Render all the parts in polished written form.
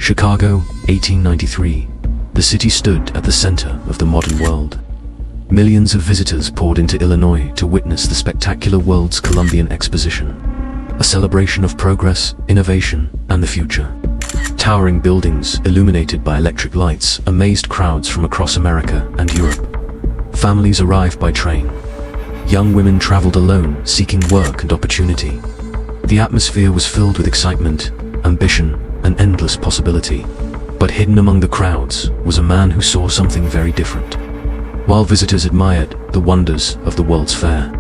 Chicago, 1893. The city stood at the center of the modern world. Millions of visitors poured into Illinois to witness the spectacular World's Columbian Exposition, a celebration of progress, innovation, and the future. Towering buildings illuminated by electric lights amazed crowds from across America and Europe. Families arrived by train. Young women traveled alone, seeking work and opportunity. The atmosphere was filled with excitement, ambition, and endless possibility. But hidden among the crowds was a man who saw something very different. While visitors admired the wonders of the World's Fair,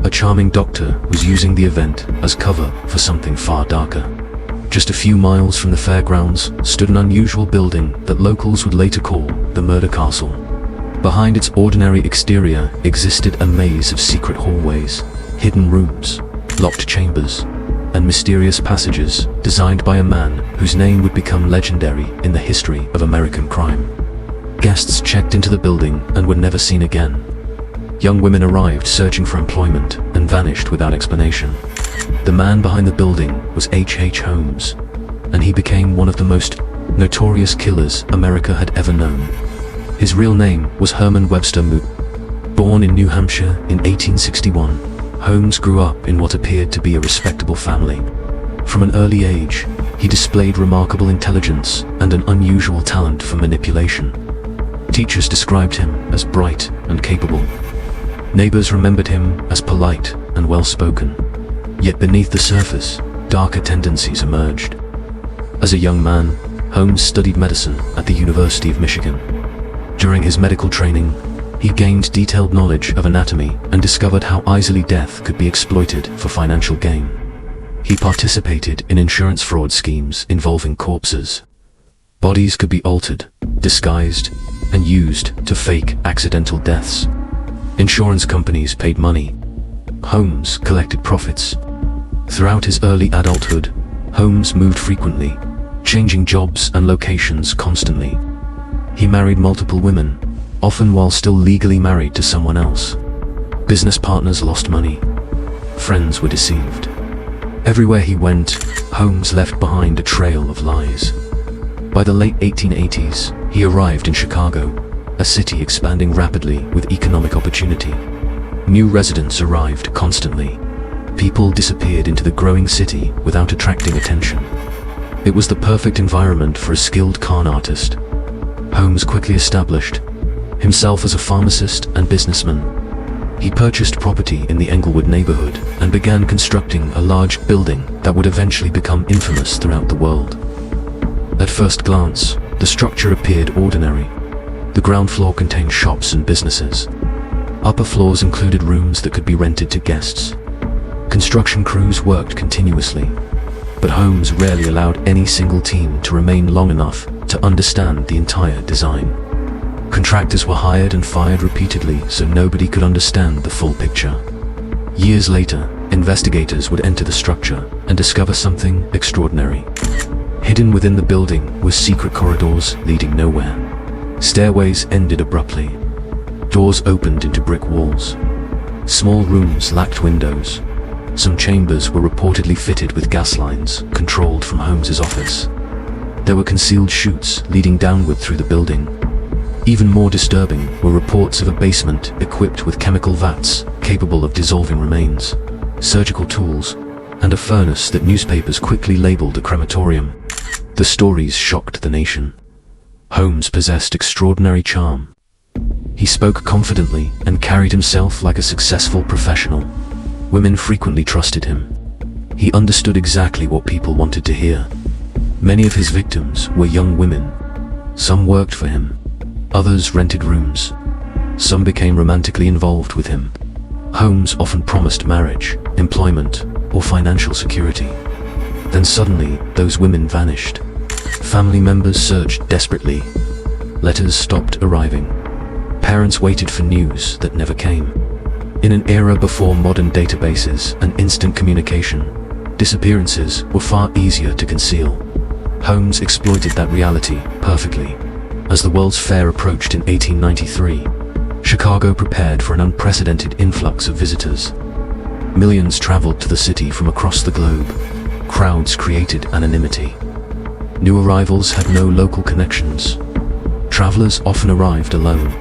a charming doctor was using the event as cover for something far darker. Just a few miles from the fairgrounds stood an unusual building that locals would later call the Murder Castle. Behind its ordinary exterior existed a maze of secret hallways, hidden rooms, locked chambers, and mysterious passages designed by a man whose name would become legendary in the history of American crime. Guests checked into the building and were never seen again. Young women arrived searching for employment and vanished without explanation. The man behind the building was H. Holmes, and he became one of the most notorious killers America had ever known. His real name was Herman Webster Moot. Born in New Hampshire in 1861, Holmes grew up in what appeared to be a respectable family. From an early age, he displayed remarkable intelligence and an unusual talent for manipulation. Teachers described him as bright and capable. Neighbors remembered him as polite and well-spoken. Yet beneath the surface, darker tendencies emerged. As a young man, Holmes studied medicine at the University of Michigan. During his medical training, he gained detailed knowledge of anatomy and discovered how easily death could be exploited for financial gain. He participated in insurance fraud schemes involving corpses. Bodies could be altered, disguised, and used to fake accidental deaths. Insurance companies paid money. Holmes collected profits. Throughout his early adulthood, Holmes moved frequently, changing jobs and locations constantly. He married multiple women, often while still legally married to someone else. Business partners lost money. Friends were deceived. Everywhere he went, Holmes left behind a trail of lies. By the late 1880s, he arrived in Chicago, a city expanding rapidly with economic opportunity. New residents arrived constantly. People disappeared into the growing city without attracting attention. It was the perfect environment for a skilled con artist. Holmes quickly established himself as a pharmacist and businessman. He purchased property in the Englewood neighborhood and began constructing a large building that would eventually become infamous throughout the world. At first glance, the structure appeared ordinary. The ground floor contained shops and businesses. Upper floors included rooms that could be rented to guests. Construction crews worked continuously, but Holmes rarely allowed any single team to remain long enough to understand the entire design. Contractors were hired and fired repeatedly so nobody could understand the full picture. Years later, investigators would enter the structure and discover something extraordinary. Hidden within the building were secret corridors leading nowhere. Stairways ended abruptly. Doors opened into brick walls. Small rooms lacked windows. Some chambers were reportedly fitted with gas lines controlled from Holmes's office. There were concealed chutes leading downward through the building. Even more disturbing were reports of a basement equipped with chemical vats capable of dissolving remains, surgical tools, and a furnace that newspapers quickly labeled a crematorium. The stories shocked the nation. Holmes possessed extraordinary charm. He spoke confidently and carried himself like a successful professional. Women frequently trusted him. He understood exactly what people wanted to hear. Many of his victims were young women. Some worked for him. Others rented rooms. Some became romantically involved with him. Holmes often promised marriage, employment, or financial security. Then suddenly, those women vanished. Family members searched desperately. Letters stopped arriving. Parents waited for news that never came. In an era before modern databases and instant communication, disappearances were far easier to conceal. Holmes exploited that reality perfectly. As the World's Fair approached in 1893, Chicago prepared for an unprecedented influx of visitors. Millions traveled to the city from across the globe. Crowds created anonymity. New arrivals had no local connections. Travelers often arrived alone.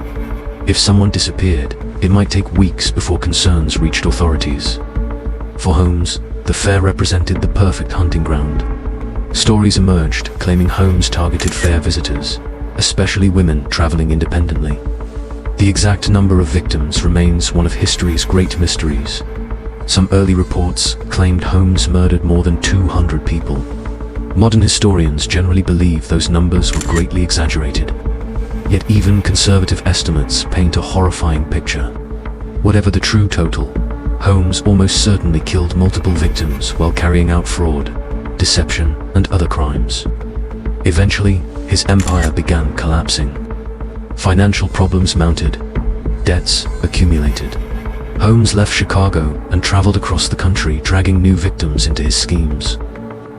If someone disappeared, it might take weeks before concerns reached authorities. For Holmes, the fair represented the perfect hunting ground. Stories emerged claiming Holmes targeted fair visitors, especially women traveling independently. The exact number of victims remains one of history's great mysteries. Some early reports claimed Holmes murdered more than 200 people. Modern historians generally believe those numbers were greatly exaggerated. Yet even conservative estimates paint a horrifying picture. Whatever the true total, Holmes almost certainly killed multiple victims while carrying out fraud, deception, and other crimes. Eventually, his empire began collapsing. Financial problems mounted, debts accumulated. Holmes left Chicago and traveled across the country, dragging new victims into his schemes.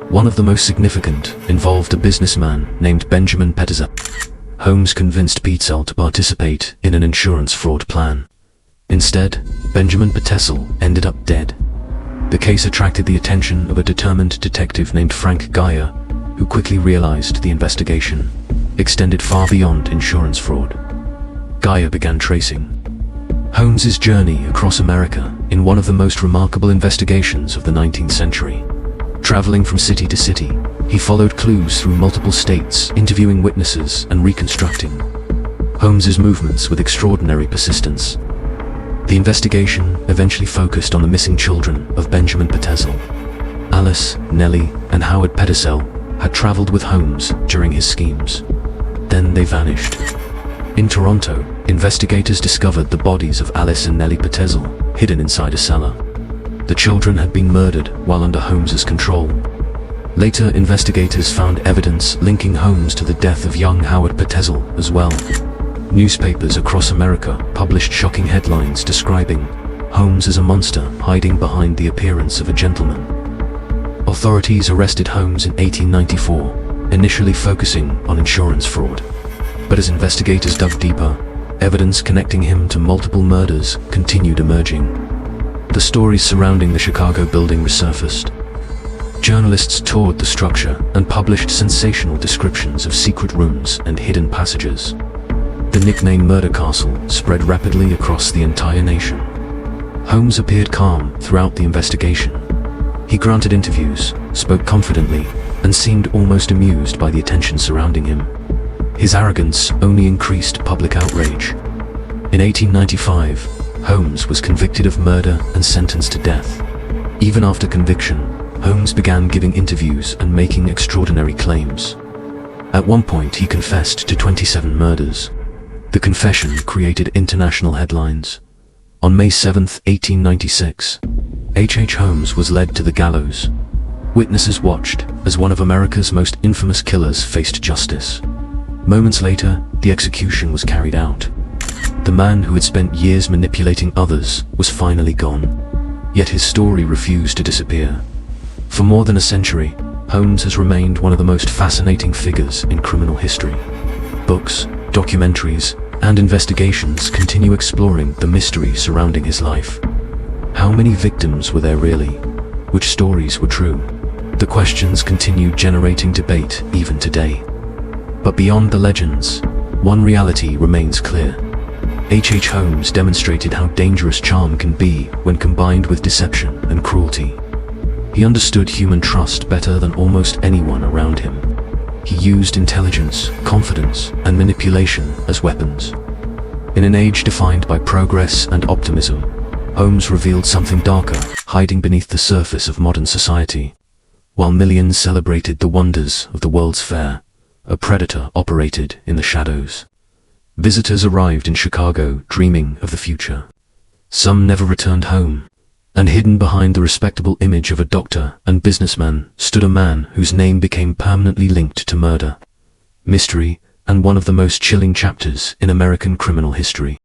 One of the most significant involved a businessman named Benjamin Petezel. Holmes convinced Petezel to participate in an insurance fraud plan. Instead, Benjamin Petezel ended up dead. The case attracted the attention of a determined detective named Frank Geyer, who quickly realized the investigation extended far beyond insurance fraud. Geyer began tracing Holmes's journey across America in one of the most remarkable investigations of the 19th century. Traveling from city to city, he followed clues through multiple states, interviewing witnesses and reconstructing Holmes's movements with extraordinary persistence. The investigation eventually focused on the missing children of Benjamin Petezel. Alice, Nellie, and Howard Petezel had traveled with Holmes during his schemes. Then they vanished. In Toronto, investigators discovered the bodies of Alice and Nellie Petezel hidden inside a cellar. The children had been murdered while under Holmes's control. Later, investigators found evidence linking Holmes to the death of young Howard Petezel as well. Newspapers across America published shocking headlines describing Holmes as a monster hiding behind the appearance of a gentleman. Authorities arrested Holmes in 1894, initially focusing on insurance fraud. But as investigators dug deeper, evidence connecting him to multiple murders continued emerging. The stories surrounding the Chicago building resurfaced. Journalists toured the structure and published sensational descriptions of secret rooms and hidden passages. The nickname Murder Castle spread rapidly across the entire nation. Holmes appeared calm throughout the investigation. He granted interviews, spoke confidently, and seemed almost amused by the attention surrounding him. His arrogance only increased public outrage. In 1895, Holmes was convicted of murder and sentenced to death. Even after conviction, Holmes began giving interviews and making extraordinary claims. At one point, he confessed to 27 murders. The confession created international headlines. On May 7, 1896, H. Holmes was led to the gallows. Witnesses watched as one of America's most infamous killers faced justice. Moments later, the execution was carried out. The man who had spent years manipulating others was finally gone. Yet his story refused to disappear. For more than a century, Holmes has remained one of the most fascinating figures in criminal history. Books, documentaries, and investigations continue exploring the mystery surrounding his life. How many victims were there really? Which stories were true? The questions continue generating debate even today. But beyond the legends, one reality remains clear. H. Holmes demonstrated how dangerous charm can be when combined with deception and cruelty. He understood human trust better than almost anyone around him. He used intelligence, confidence, and manipulation as weapons. In an age defined by progress and optimism, Holmes revealed something darker, hiding beneath the surface of modern society. While millions celebrated the wonders of the World's Fair, a predator operated in the shadows. Visitors arrived in Chicago dreaming of the future. Some never returned home. And hidden behind the respectable image of a doctor and businessman stood a man whose name became permanently linked to murder, mystery, and one of the most chilling chapters in American criminal history.